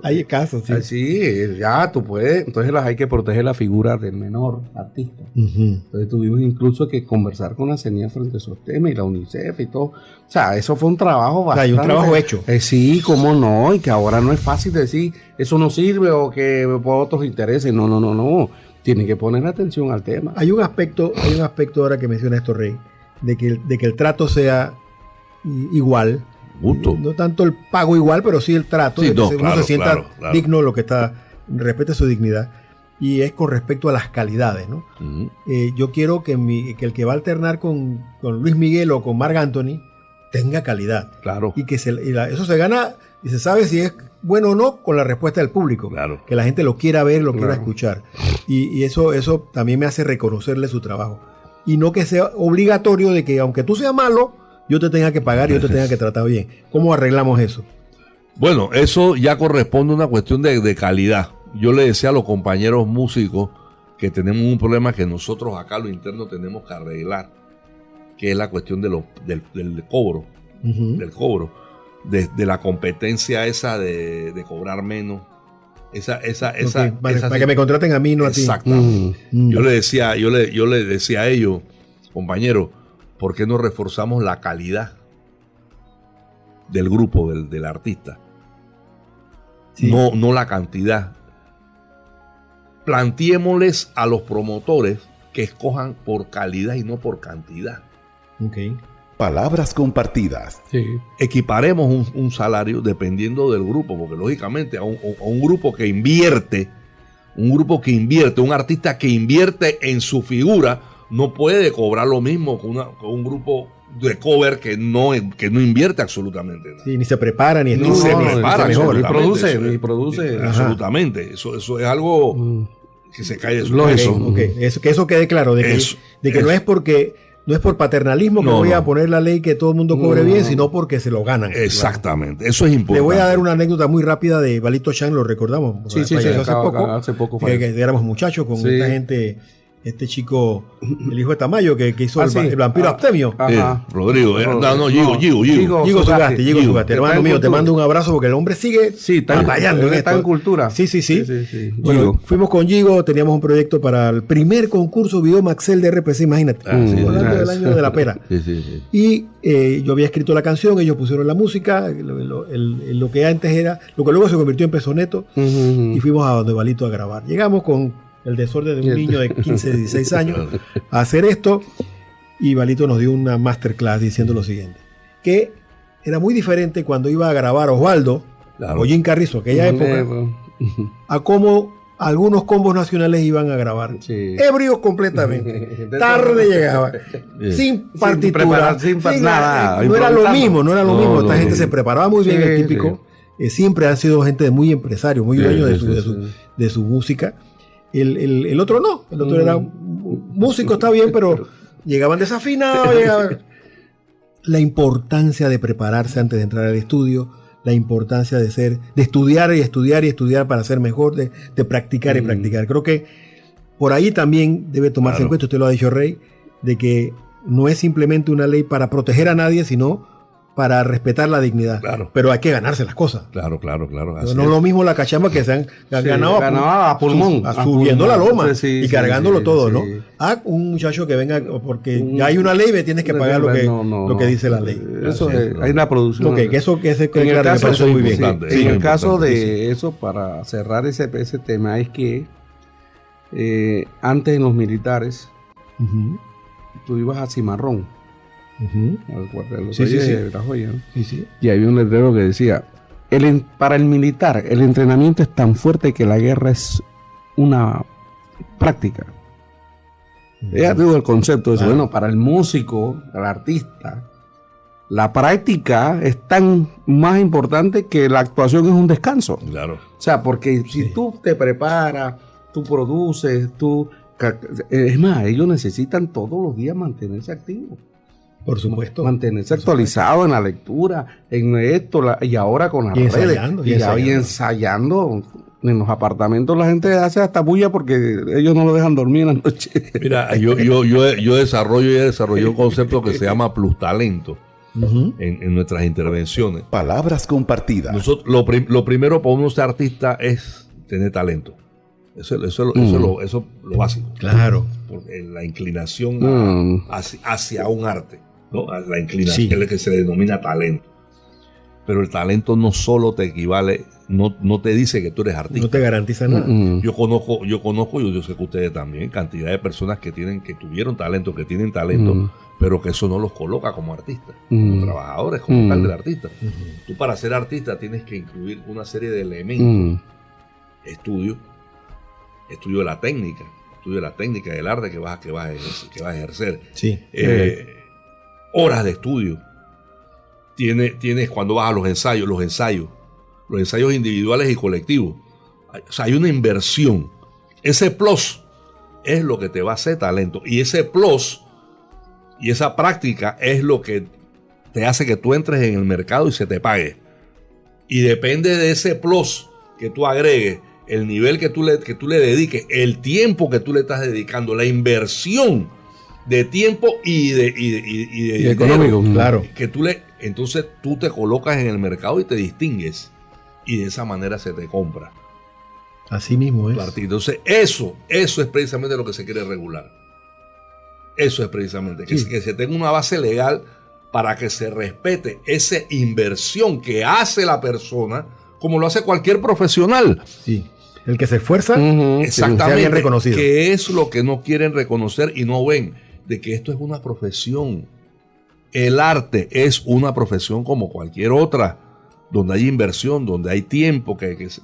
Hay casos, sí. Sí, ya tú puedes. Entonces hay que proteger la figura del menor artista. Entonces tuvimos incluso que conversar con la CENIA frente a esos temas y la UNICEF y todo. O sea, eso fue un trabajo bastante. Hay un trabajo hecho. Sí, cómo no. Y que ahora no es fácil decir eso no sirve o que por otros intereses. No. Tienen que poner atención al tema. Hay un aspecto ahora que menciona esto, Rey, de que el trato sea igual, no tanto el pago igual, pero sí el trato, uno se sienta digno, lo que está, respete su dignidad, y es con respecto a las calidades, ¿no? Yo quiero que el que va a alternar con Luis Miguel o con Marc Anthony tenga calidad, claro, y que eso se gana y se sabe si es bueno o no con la respuesta del público, claro, que la gente lo quiera ver, lo quiera escuchar, y eso también me hace reconocerle su trabajo, y no que sea obligatorio de que aunque tú seas malo yo te tenga que pagar y yo te tenga que tratar bien. ¿Cómo arreglamos eso? Bueno, eso ya corresponde a una cuestión de calidad. Yo le decía a los compañeros músicos que tenemos un problema que nosotros acá lo interno tenemos que arreglar, que es la cuestión del cobro, del cobro, de la competencia esa de cobrar menos. Para que me contraten a mí, no a ti. Exactamente. Yo le decía a ellos, compañeros, ¿por qué no reforzamos la calidad del grupo, del artista? Sí. No la cantidad. Planteémosles a los promotores que escojan por calidad y no por cantidad. Okay. Palabras compartidas. Sí. Equiparemos un salario dependiendo del grupo, porque lógicamente a un grupo que invierte, un artista que invierte en su figura, no puede cobrar lo mismo que un grupo de cover que no invierte absolutamente nada. Sí, ni se prepara, ni se prepara, ni produce. Absolutamente. Eso es algo que se cae de su Okay. Que eso quede claro, de que no es por paternalismo que voy a poner la ley que todo el mundo cobre bien, sino porque se lo ganan. Exactamente, claro. Eso es importante. Le voy a dar una anécdota muy rápida de Balito Chan, lo recordamos. Sí, hace poco. Que éramos muchachos con esta gente. Este chico, el hijo de Tamayo, que hizo el vampiro Abstemio. Rodrigo. Gigo Sugasti, hermano mío, te mando un abrazo porque el hombre sigue batallando en está en cultura. Sí. Bueno, fuimos con Gigo, teníamos un proyecto para el primer concurso Video Maxel de RPC, imagínate. Hablando del año de la pera. Y yo había escrito la canción, ellos pusieron la música, lo que antes era, lo que luego se convirtió en Pesoneto, y fuimos a donde Balito a grabar. Llegamos con el desorden de un niño de 15, 16 años, a hacer esto, y Balito nos dio una masterclass diciendo lo siguiente, que era muy diferente cuando iba a grabar Osvaldo o Jim Carrizo, aquella época, a cómo algunos combos nacionales iban a grabar. Ebrios completamente. Tarde llegaba. Sin partitura. Sin nada. No era lo mismo. Esta gente se preparaba muy bien, el típico. Siempre han sido gente muy empresario, muy dueño de su música. El otro no, el otro era músico, está bien, pero llegaban desafinados. La importancia de prepararse antes de entrar al estudio, la importancia de estudiar y estudiar para ser mejor, de practicar y practicar. Creo que por ahí también debe tomarse en cuenta, usted lo ha dicho, Rey, de que no es simplemente una ley para proteger a nadie, sino para respetar la dignidad. Pero hay que ganarse las cosas. Claro. No es lo mismo la cachamba que se han ganado a pulmón. Subiendo la loma y cargándolo todo, ¿no? Un muchacho que venga, porque ya hay una ley, me tienes que pagar lo que dice la ley. Eso hay una producción. Que me pareció muy bien. En el caso de eso, para cerrar ese tema, es que antes en los militares, tú ibas a Cimarrón. Al cuartel de la Joya, ¿no? Y había un letrero que decía: para el militar el entrenamiento es tan fuerte que la guerra es una práctica. Ya digo el concepto de bueno, para el músico, el artista, la práctica es tan más importante que la actuación es un descanso. Claro. O sea, porque si tú te preparas, tú produces, es más, ellos necesitan todos los días mantenerse activos. Por supuesto. Mantenerse actualizado en la lectura, en esto, y ahora con las redes. Y ensayando. En los apartamentos la gente hace hasta bulla porque ellos no lo dejan dormir en la noche. Mira, yo desarrollo un concepto que se llama plus talento en nuestras intervenciones. Palabras compartidas. Nosotros, lo primero para uno ser artista es tener talento. Eso es lo básico. Claro. Porque la inclinación hacia un arte, ¿no? La inclinación es lo que se le denomina talento. Pero el talento no solo te equivale, no te dice que tú eres artista. No te garantiza nada. Yo conozco, yo sé que ustedes también, cantidad de personas que tuvieron talento, que tienen talento, pero que eso no los coloca como artistas, como trabajadores, como tal del artista. Tú para ser artista tienes que incluir una serie de elementos. Estudio de la técnica, del arte que vas a ejercer. Horas de estudio. Tienes cuando vas a los ensayos individuales y colectivos. O sea, hay una inversión. Ese plus es lo que te va a hacer talento. Y ese plus y esa práctica es lo que te hace que tú entres en el mercado y se te pague. Y depende de ese plus que tú agregues, el nivel que tú le dediques, el tiempo que tú le estás dedicando, la inversión de tiempo y de económico, claro. Entonces tú te colocas en el mercado y te distingues. Y de esa manera se te compra. Así mismo es. Entonces eso es precisamente lo que se quiere regular. Eso es precisamente, que se tenga una base legal para que se respete esa inversión que hace la persona, como lo hace cualquier profesional. Sí. El que se esfuerza, exactamente, sea bien reconocido. Que es lo que no quieren reconocer y no ven, de que esto es una profesión. El arte es una profesión como cualquier otra, donde hay inversión, donde hay tiempo,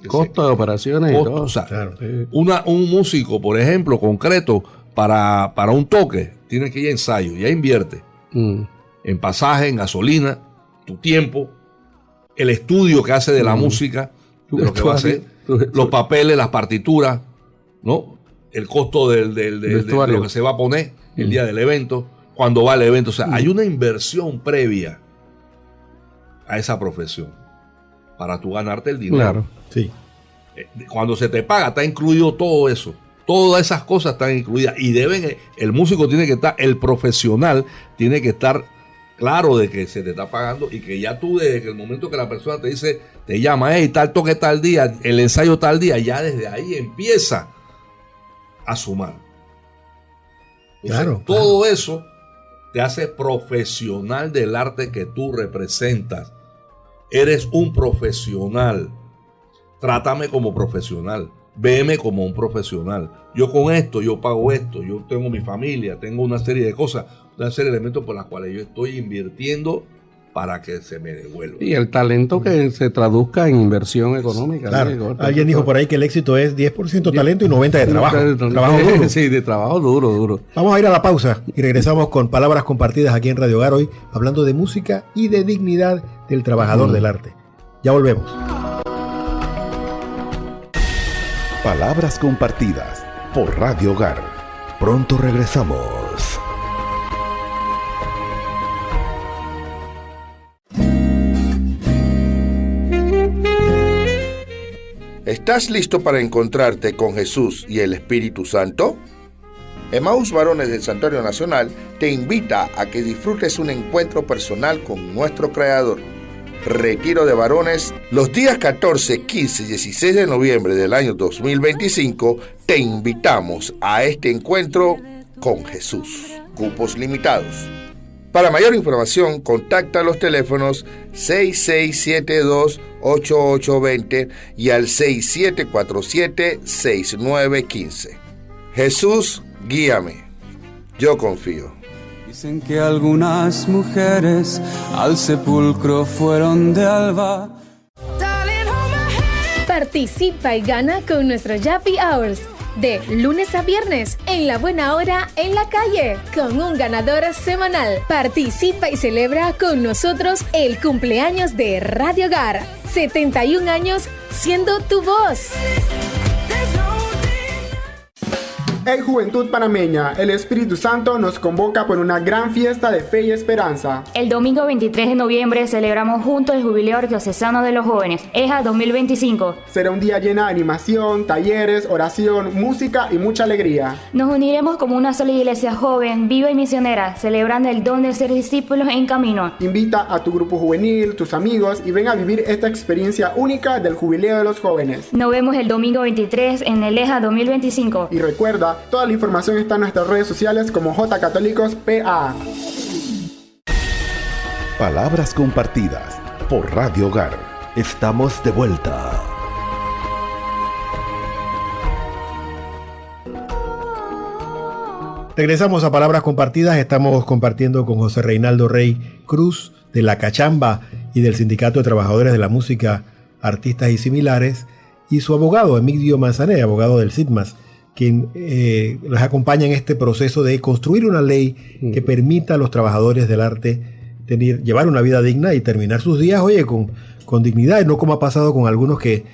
costo de operaciones y todo. O sea, claro. Un músico, por ejemplo, concreto, para un toque, tiene que ir a ensayo, ya invierte en pasaje, en gasolina, tu tiempo, el estudio que hace de la música, de lo que va a hacer, los papeles, las partituras, ¿no? El costo de lo que se va a poner el día del evento, cuando va al evento. O sea, hay una inversión previa a esa profesión para tú ganarte el dinero. Claro, sí. Cuando se te paga, está incluido todo eso. Todas esas cosas están incluidas y el músico tiene que estar, el profesional tiene que estar claro de que se te está pagando y que ya tú desde que el momento que la persona te dice, te llama, hey, tal toque tal día, el ensayo tal día, ya desde ahí empieza a sumar. Entonces, claro. Todo eso te hace profesional del arte que tú representas. Eres un profesional. Trátame como profesional. Veme como un profesional. Yo con esto, yo pago esto, yo tengo mi familia, tengo una serie de cosas, una serie de elementos por las cuales yo estoy invirtiendo para que se me devuelva. Y el talento que se traduzca en inversión económica. Claro. ¿Sí? Alguien dijo por ahí que el éxito es 10% talento y 90% de trabajo. Trabajo duro. Sí, de trabajo duro. Vamos a ir a la pausa y regresamos con palabras compartidas aquí en Radio Hogar hoy, hablando de música y de dignidad del trabajador del arte. Ya volvemos. Palabras compartidas por Radio Hogar. Pronto regresamos. ¿Estás listo para encontrarte con Jesús y el Espíritu Santo? Emmaus Varones del Santuario Nacional te invita a que disfrutes un encuentro personal con nuestro Creador. Retiro de varones los días 14, 15 y 16 de noviembre del año 2025. Te invitamos a este encuentro con Jesús. Cupos limitados. Para mayor información, contacta los teléfonos 6672-8820 y al 6747-6915. Jesús, guíame. Yo confío. Dicen que algunas mujeres al sepulcro fueron de alba. Participa y gana con nuestro Yapi Hours. De lunes a viernes, en la buena hora, en la calle, con un ganador semanal. Participa y celebra con nosotros el cumpleaños de Radio Hogar. 71 años siendo tu voz. En Juventud Panameña, el Espíritu Santo nos convoca por una gran fiesta de fe y esperanza. El domingo 23 de noviembre celebramos juntos el Jubileo Arquidiocesano de los Jóvenes, EJA 2025. Será un día lleno de animación, talleres, oración, música y mucha alegría. Nos uniremos como una sola iglesia joven, viva y misionera, celebrando el don de ser discípulos en camino. Invita a tu grupo juvenil, tus amigos y ven a vivir esta experiencia única del Jubileo de los Jóvenes. Nos vemos el domingo 23 en el EJA 2025. Y recuerda, toda la información está en nuestras redes sociales como J Católicos PA. Palabras compartidas por Radio Hogar. Estamos de vuelta. Regresamos a Palabras Compartidas. Estamos compartiendo con José Reinaldo Rey Cruz de La Cachamba y del Sindicato de Trabajadores de la Música, Artistas y Similares, y su abogado, Emilio Manzané, abogado del SITMAS, quien los acompaña en este proceso de construir una ley que permita a los trabajadores del arte llevar una vida digna y terminar sus días, con dignidad, y no como ha pasado con algunos que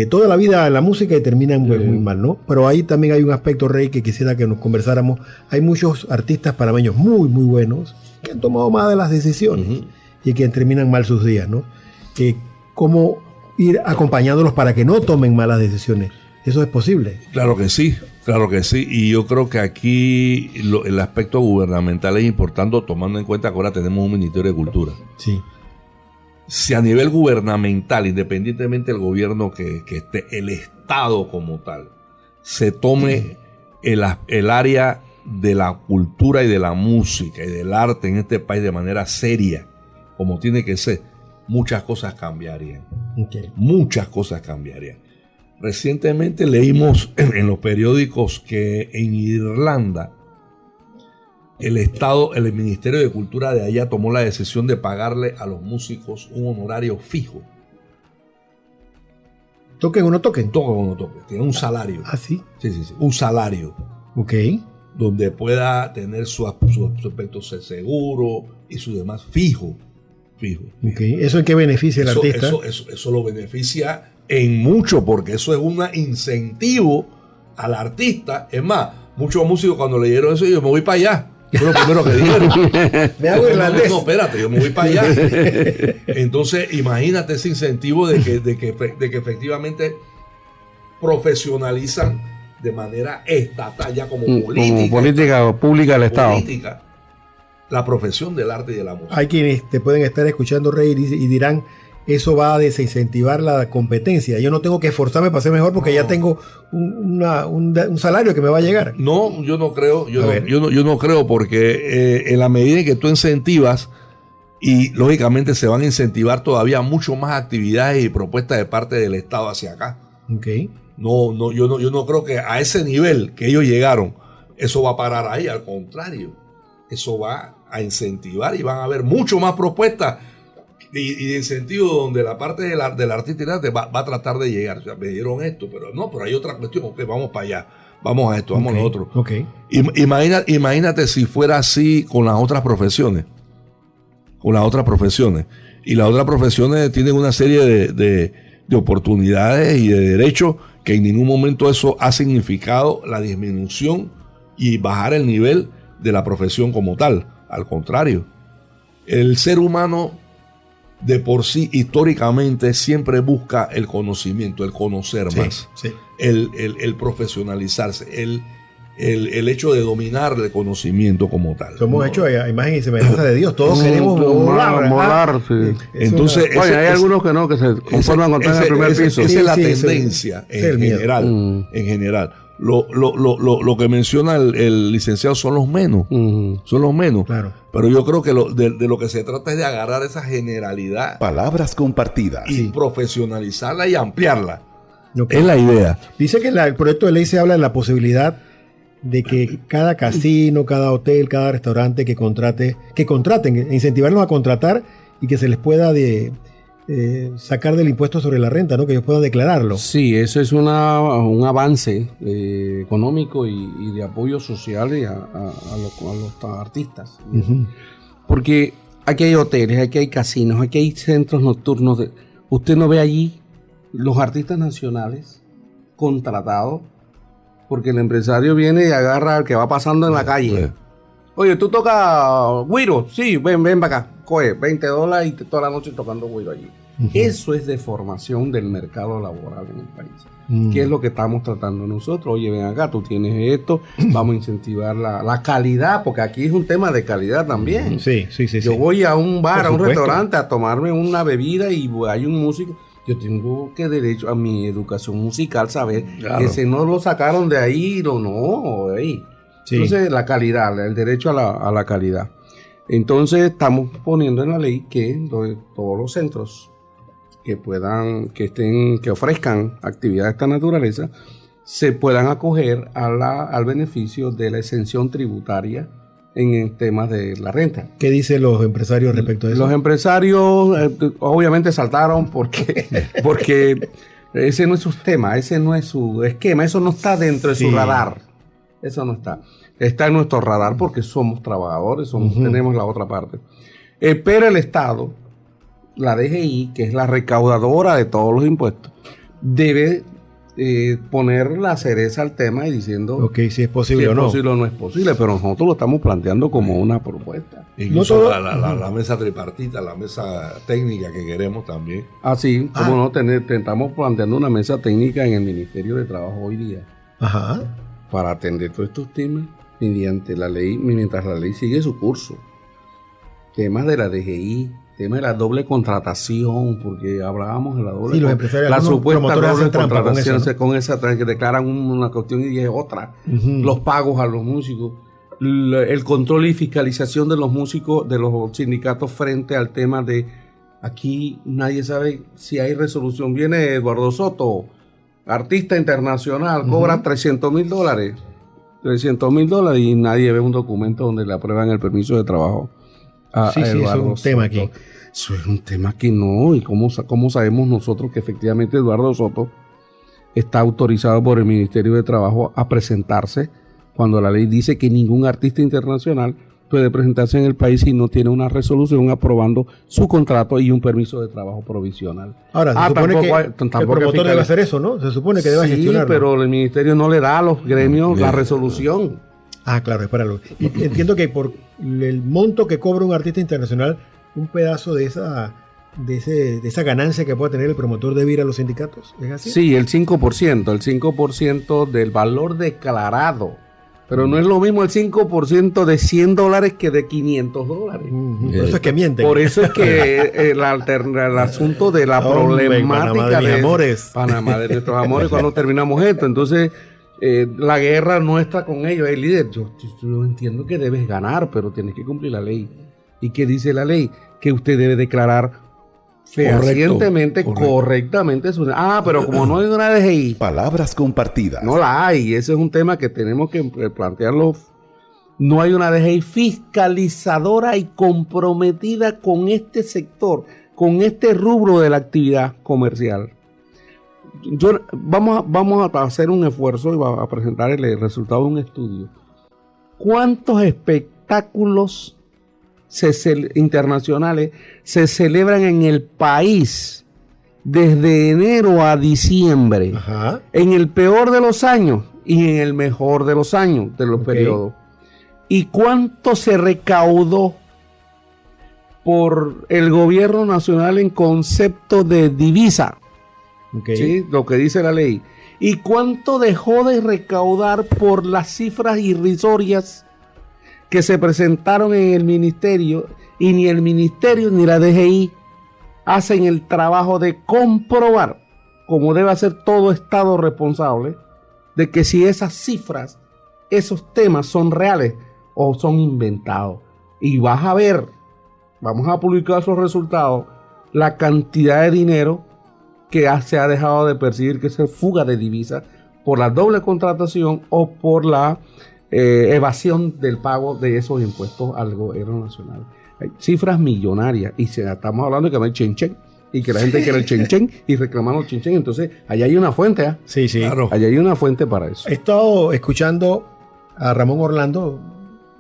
toda la vida en la música y terminan muy mal, ¿no? Pero ahí también hay un aspecto, Rey, que quisiera que nos conversáramos. Hay muchos artistas panameños muy, muy buenos que han tomado malas decisiones y que terminan mal sus días, ¿no? ¿Cómo ir acompañándolos para que no tomen malas decisiones. ¿Eso es posible? Claro que sí. Y yo creo que aquí el aspecto gubernamental es importante, tomando en cuenta que ahora tenemos un Ministerio de Cultura. Sí. Si a nivel gubernamental, independientemente del gobierno que esté, el Estado como tal, se tome el área de la cultura y de la música y del arte en este país de manera seria, como tiene que ser, muchas cosas cambiarían. Okay. Muchas cosas cambiarían. Recientemente leímos en los periódicos que en Irlanda el Ministerio de Cultura de allá tomó la decisión de pagarle a los músicos un honorario fijo. ¿Toquen o no toquen? Toquen o no toquen. Tiene un salario. ¿Ah, sí? Sí. Un salario. Ok. Donde pueda tener su aspecto seguro y su demás fijo. Okay. ¿Eso en qué beneficia al artista? Eso lo beneficia en mucho, porque eso es un incentivo al artista. Es más, muchos músicos cuando leyeron eso, yo me voy para allá. Fue lo primero que dijeron. Me hago irlandés. No, espérate, yo me voy para allá. Entonces, imagínate ese incentivo de que efectivamente profesionalizan de manera estatal, ya como política pública del Estado. Política, la profesión del arte y de la música. Hay quienes te pueden estar escuchando reír y dirán, eso va a desincentivar la competencia. Yo no tengo que esforzarme para ser mejor porque ya tengo un salario que me va a llegar. No, yo no creo. Yo no creo, porque en la medida en que tú incentivas, y lógicamente se van a incentivar todavía mucho más actividades y propuestas de parte del Estado hacia acá. Okay. Yo no creo que a ese nivel que ellos llegaron, eso va a parar ahí. Al contrario, eso va a incentivar y van a haber mucho más propuestas y de incentivo donde la parte del artista va a tratar de llegar. O sea, me dieron esto, pero hay otra cuestión. Ok, vamos para allá, vamos a esto, vamos a lo otro. Okay. Imagínate si fuera así con las otras profesiones. Y las otras profesiones tienen una serie de oportunidades y de derechos que en ningún momento eso ha significado la disminución y bajar el nivel de la profesión como tal. Al contrario, el ser humano de por sí históricamente siempre busca el conocimiento, el conocer más, el profesionalizarse, el hecho de dominar el conocimiento como tal. Somos hechos a imagen y semejanza de Dios. Todos queremos volar. Sí. Entonces, hay algunos que no, que se conforman con estar en el primer piso. Esa es la tendencia en general. Lo que menciona el licenciado son los menos. Son los menos. Claro. Pero yo creo que de lo que se trata es de agarrar esa generalidad. Palabras compartidas. Y profesionalizarla y ampliarla. Okay. Es la idea. Dice que el proyecto de ley se habla de la posibilidad de que cada casino, cada hotel, cada restaurante que contraten, incentivarlos a contratar y que se les pueda sacar del impuesto sobre la renta, ¿no? Que ellos puedan declararlo. Sí, eso es un avance económico y de apoyo social a los artistas. Uh-huh. Porque aquí hay hoteles, aquí hay casinos, aquí hay centros nocturnos. Usted no ve allí los artistas nacionales contratados, porque el empresario viene y agarra al que va pasando en la calle. Oye, ¿tú tocas güiro? Sí, ven para acá. Coge $20 y toda la noche tocando güiro allí. Uh-huh. Eso es deformación del mercado laboral en el país. Uh-huh. ¿Qué es lo que estamos tratando nosotros? Oye, ven acá, tú tienes esto, vamos a incentivar la calidad, porque aquí es un tema de calidad también. Sí. Yo voy a un bar, a un restaurante a tomarme una bebida y hay un músico. Yo tengo que derecho a mi educación musical saber que ese no lo sacaron de ahí o no. Sí. Entonces, la calidad, el derecho a la calidad. Entonces, estamos poniendo en la ley que todos los centros que ofrezcan actividades de esta naturaleza se puedan acoger al beneficio de la exención tributaria en temas de la renta. ¿Qué dicen los empresarios respecto a eso? Los empresarios obviamente saltaron porque ese no es su tema, ese no es su esquema, eso no está dentro de su radar. Eso no está. Está en nuestro radar porque somos trabajadores, tenemos la otra parte. Pero el Estado, la DGI, que es la recaudadora de todos los impuestos, debe poner la cereza al tema y diciendo ok, si es posible si o es no. posible o no es posible, pero nosotros lo estamos planteando como una propuesta. Incluso todo- la mesa tripartita, la mesa técnica que queremos también. Así, como no, estamos planteando una mesa técnica en el Ministerio de Trabajo hoy día Ajá. para atender todos estos temas mediante la ley, mientras la ley sigue su curso. Temas de la DGI, tema de la doble contratación, porque hablábamos de la doble Sí, los empresarios, la algunos supuesta promotores doble hacen trampa con contratación, eso, ¿no? con esa que declaran una cuestión y es otra. Ujú. Los pagos a los músicos, el control y fiscalización de los músicos, de los sindicatos frente al tema de aquí nadie sabe si hay resolución. Viene Eduardo Soto, artista internacional, cobra $300,000. $300,000 y nadie ve un documento donde le aprueban el permiso de trabajo. Sí, sí, eso es un tema aquí. Eso es un tema que no. ¿Y cómo sabemos nosotros que efectivamente Eduardo Soto está autorizado por el Ministerio de Trabajo a presentarse cuando la ley dice que ningún artista internacional puede presentarse en el país si no tiene una resolución aprobando su contrato y un permiso de trabajo provisional? Ahora, se supone que el promotor debe hacer eso, ¿no? Se supone que debe sí, gestionarlo. pero el ministerio no le da a los gremios la resolución. Ah, claro, espéralo. Y entiendo que por el monto que cobra un artista internacional, un pedazo de esa ganancia que pueda tener el promotor debe ir a los sindicatos. ¿Es así? Sí, el 5% del valor declarado. Pero no es lo mismo el 5% de $100 que de $500. Por eso es que mienten. Por eso es que el asunto de la problemática Panamá de mis amores. Panamá de nuestros amores cuando terminamos esto. Entonces, la guerra nuestra con ellos. El líder, yo entiendo que debes ganar, pero tienes que cumplir la ley. ¿Y qué dice la ley? Que usted debe declarar fehacientemente, correctamente. Pero como no hay una DGI. Palabras compartidas. No la hay. Ese es un tema que tenemos que plantearlo. No hay una DGI fiscalizadora y comprometida con este sector, con este rubro de la actividad comercial. Vamos a hacer un esfuerzo y a presentar el resultado de un estudio. ¿Cuántos espectáculos internacionales se celebran en el país desde enero a diciembre? Ajá. En el peor de los años y en el mejor de los años de los periodos? ¿Y cuánto se recaudó por el gobierno nacional en concepto de divisa? ¿Sí? Lo que dice la ley. ¿Y cuánto dejó de recaudar por las cifras irrisorias que se presentaron en el ministerio? Y ni el ministerio ni la DGI hacen el trabajo de comprobar, como debe hacer todo Estado responsable, de que si esas cifras, esos temas son reales o son inventados. Y vas a ver, vamos a publicar esos resultados, la cantidad de dinero que se ha dejado de percibir, que se fuga de divisas por la doble contratación o por la evasión del pago de esos impuestos al gobierno nacional. Hay cifras millonarias y estamos hablando de que no hay chen-chen y que la gente quiere el chen-chen y reclamando el chen-chen. Entonces, allá hay una fuente. Sí, sí. Claro. Allá hay una fuente para eso. He estado escuchando a Ramón Orlando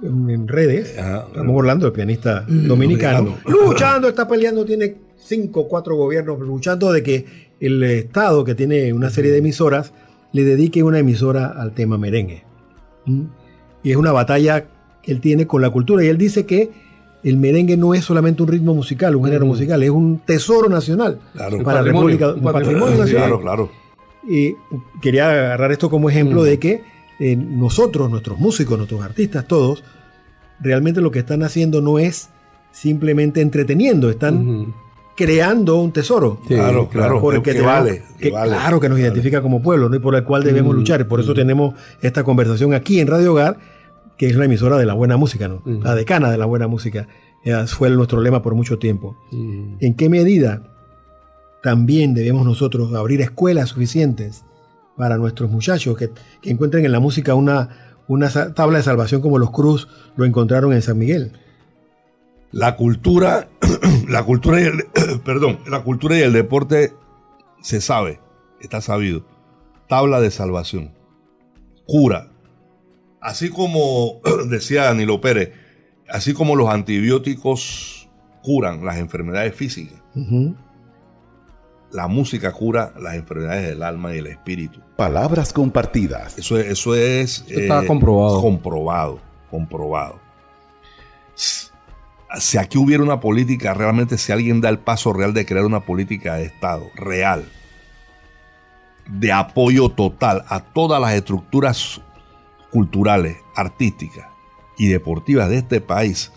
en redes. Ramón Orlando, el pianista dominicano, luchando, está peleando, tiene 5 o 4 gobiernos luchando de que el Estado, que tiene una serie de emisoras, le dedique una emisora al tema merengue. Y es una batalla que él tiene con la cultura. Y él dice que el merengue no es solamente un ritmo musical, un género musical, es un tesoro nacional para la República, un patrimonio nacional. Claro. Y quería agarrar esto como ejemplo de que nosotros, nuestros músicos, nuestros artistas, todos, realmente lo que están haciendo no es simplemente entreteniendo, están creando un tesoro. Claro. Porque que vale. Claro, que nos identifica como pueblo, ¿no? Y por el cual debemos luchar. Y por eso tenemos esta conversación aquí en Radio Hogar, que es la emisora de la buena música, ¿no? La decana de la buena música. Fue nuestro lema por mucho tiempo. ¿En qué medida también debemos nosotros abrir escuelas suficientes para nuestros muchachos que encuentren en la música una tabla de salvación como los Cruz lo encontraron en San Miguel? La cultura y el deporte se sabe, está sabido. Tabla de salvación. Cura. Así como decía Danilo Pérez, así como los antibióticos curan las enfermedades físicas, la música cura las enfermedades del alma y del espíritu. Palabras compartidas. Eso está comprobado. Comprobado. Si aquí hubiera una política, realmente si alguien da el paso real de crear una política de Estado real, de apoyo total a todas las estructuras culturales, artísticas y deportivas de este país,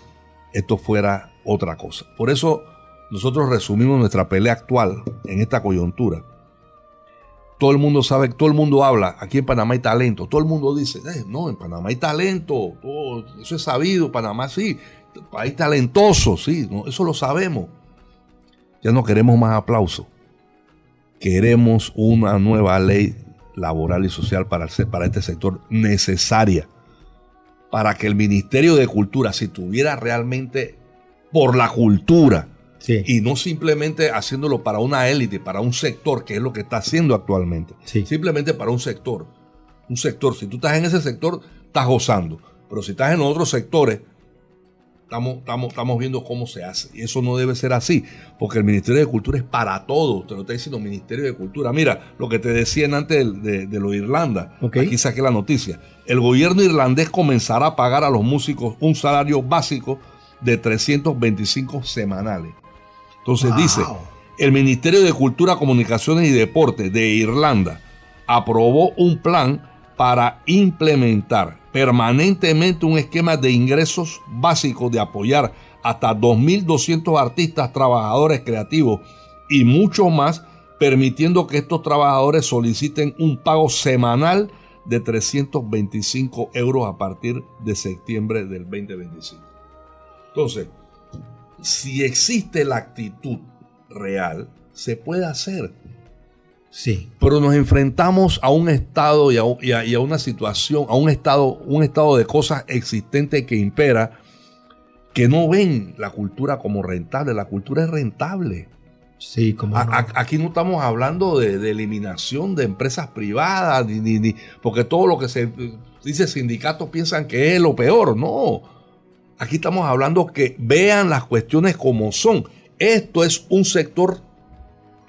esto fuera otra cosa. Por eso nosotros resumimos nuestra pelea actual en esta coyuntura. Todo el mundo sabe, todo el mundo habla, aquí en Panamá hay talento, todo el mundo dice, no, en Panamá hay talento, eso es sabido, Panamá sí, país talentoso, sí, no, eso lo sabemos. Ya no queremos más aplausos, queremos una nueva ley laboral y social para este sector necesaria, para que el Ministerio de Cultura, si tuviera realmente por la cultura, sí, y no simplemente haciéndolo para una élite, para un sector, que es lo que está haciendo actualmente, sí, simplemente para un sector, si tú estás en ese sector, estás gozando, pero si estás en otros sectores, estamos viendo cómo se hace, y eso no debe ser así, porque el Ministerio de Cultura es para todos. Te lo está diciendo Ministerio de Cultura. Mira, lo que te decían antes de lo de Irlanda, okay, aquí saqué la noticia, el gobierno irlandés comenzará a pagar a los músicos un salario básico de 325 semanales. Entonces dice, el Ministerio de Cultura, Comunicaciones y Deportes de Irlanda aprobó un plan para implementar permanentemente un esquema de ingresos básicos de apoyar hasta 2.200 artistas, trabajadores creativos y mucho más, permitiendo que estos trabajadores soliciten un pago semanal de 325 euros a partir de septiembre del 2025. Entonces, si existe la actitud real, se puede hacer. Sí. Pero nos enfrentamos a un estado y a una situación, a un estado de cosas existentes que impera, que no ven la cultura como rentable. La cultura es rentable. Sí, como aquí no estamos hablando de eliminación de empresas privadas, porque todo lo que se dice sindicatos piensan que es lo peor. No. Aquí estamos hablando que vean las cuestiones como son. Esto es un sector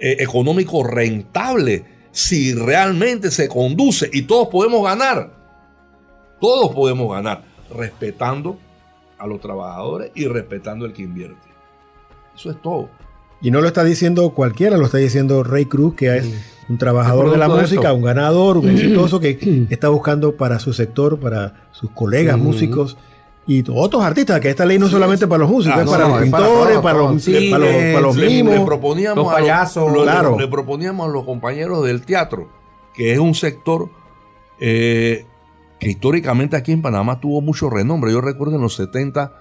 económico rentable si realmente se conduce, y todos podemos ganar respetando a los trabajadores y respetando al que invierte. Eso es todo. Y no lo está diciendo cualquiera, lo está diciendo Ray Cruz, que es un trabajador de la música, un ganador, un exitoso que está buscando para su sector, para sus colegas músicos y otros artistas, que esta ley no es solamente para los músicos, es para los pintores, para los mimos, le proponíamos los payasos. Le proponíamos a los compañeros del teatro, que es un sector que históricamente aquí en Panamá tuvo mucho renombre. Yo recuerdo en los 70,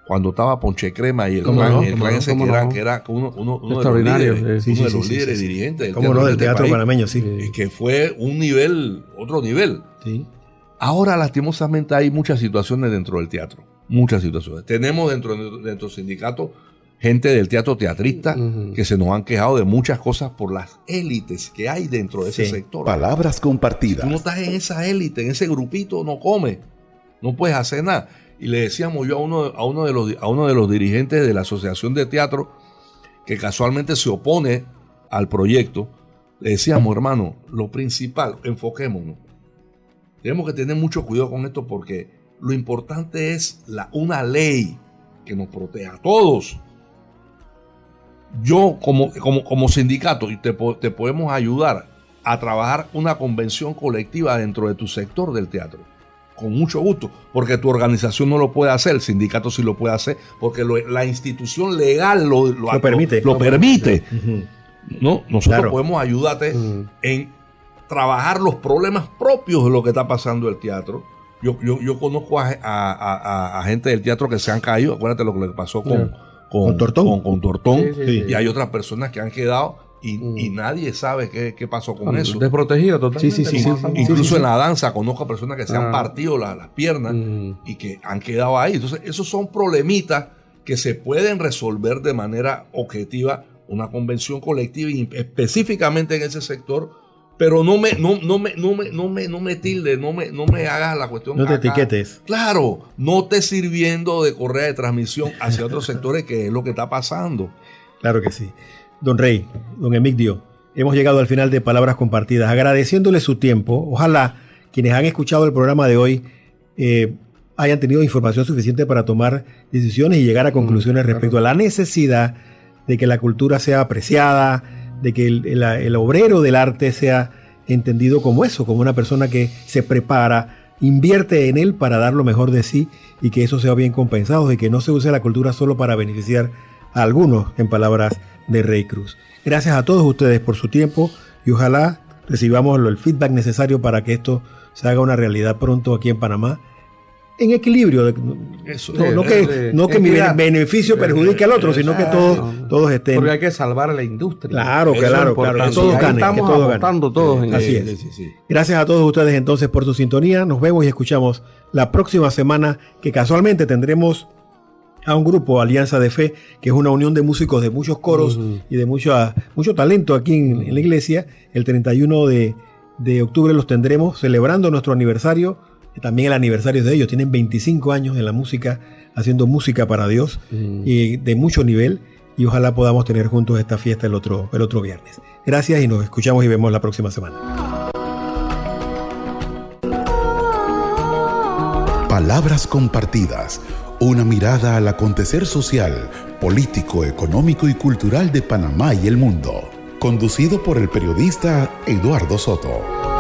cuando estaba Ponche Crema y el clan ese que era uno de los líderes dirigentes del teatro panameño, sí. Y que fue otro nivel. Sí. Ahora, lastimosamente, hay muchas situaciones dentro del teatro. Muchas situaciones. Tenemos dentro del sindicato gente del teatro teatrista que se nos han quejado de muchas cosas por las élites que hay dentro de ese sector. Palabras compartidas. Si tú no estás en esa élite, en ese grupito, no comes. No puedes hacer nada. Y le decíamos yo a uno de los dirigentes de la Asociación de Teatro, que casualmente se opone al proyecto, le decíamos, hermano, lo principal, enfoquémonos. Tenemos que tener mucho cuidado con esto, porque lo importante es una ley que nos proteja a todos. Yo como sindicato te podemos ayudar a trabajar una convención colectiva dentro de tu sector del teatro. Con mucho gusto, porque tu organización no lo puede hacer, el sindicato sí lo puede hacer, porque la institución legal lo permite. ¿No? Nosotros podemos ayudarte en trabajar los problemas propios de lo que está pasando el teatro. Yo conozco a gente del teatro que se han caído. Acuérdate lo que le pasó con Tortón. Sí. Y hay otras personas que han quedado y nadie sabe qué pasó con eso. Desprotegido totalmente. Sí. Incluso en la danza conozco a personas que se han partido las piernas y que han quedado ahí. Entonces, esos son problemitas que se pueden resolver de manera objetiva, una convención colectiva y específicamente en ese sector. Pero no me tilde, no me hagas la cuestión. No te etiquetes. Claro, no estés sirviendo de correa de transmisión hacia otros sectores, que es lo que está pasando. Claro que sí. don Rey, don Emigdio, hemos llegado al final de Palabras Compartidas, agradeciéndole su tiempo. Ojalá quienes han escuchado el programa de hoy hayan tenido información suficiente para tomar decisiones y llegar a conclusiones respecto a la necesidad de que la cultura sea apreciada, de que el obrero del arte sea entendido como eso, como una persona que se prepara, invierte en él para dar lo mejor de sí y que eso sea bien compensado, y que no se use la cultura solo para beneficiar a algunos, en palabras de Rey Cruz. Gracias a todos ustedes por su tiempo y ojalá recibamos el feedback necesario para que esto se haga una realidad pronto aquí en Panamá, en equilibrio. No que mi beneficio perjudique al otro, sino que todos estén. Porque hay que salvar la industria. Claro, que todos ganen. Estamos apostando todos en así eso. Es. Gracias a todos ustedes entonces por su sintonía. Nos vemos y escuchamos la próxima semana, que casualmente tendremos a un grupo, Alianza de Fe, que es una unión de músicos de muchos coros y de mucho talento aquí en la iglesia. El 31 de octubre los tendremos celebrando nuestro aniversario, también el aniversario de ellos. Tienen 25 años en la música, haciendo música para Dios y de mucho nivel, y ojalá podamos tener juntos esta fiesta el otro viernes. Gracias y nos escuchamos y vemos la próxima semana. Palabras Compartidas, una mirada al acontecer social, político, económico y cultural de Panamá y el mundo. Conducido por el periodista Eduardo Soto.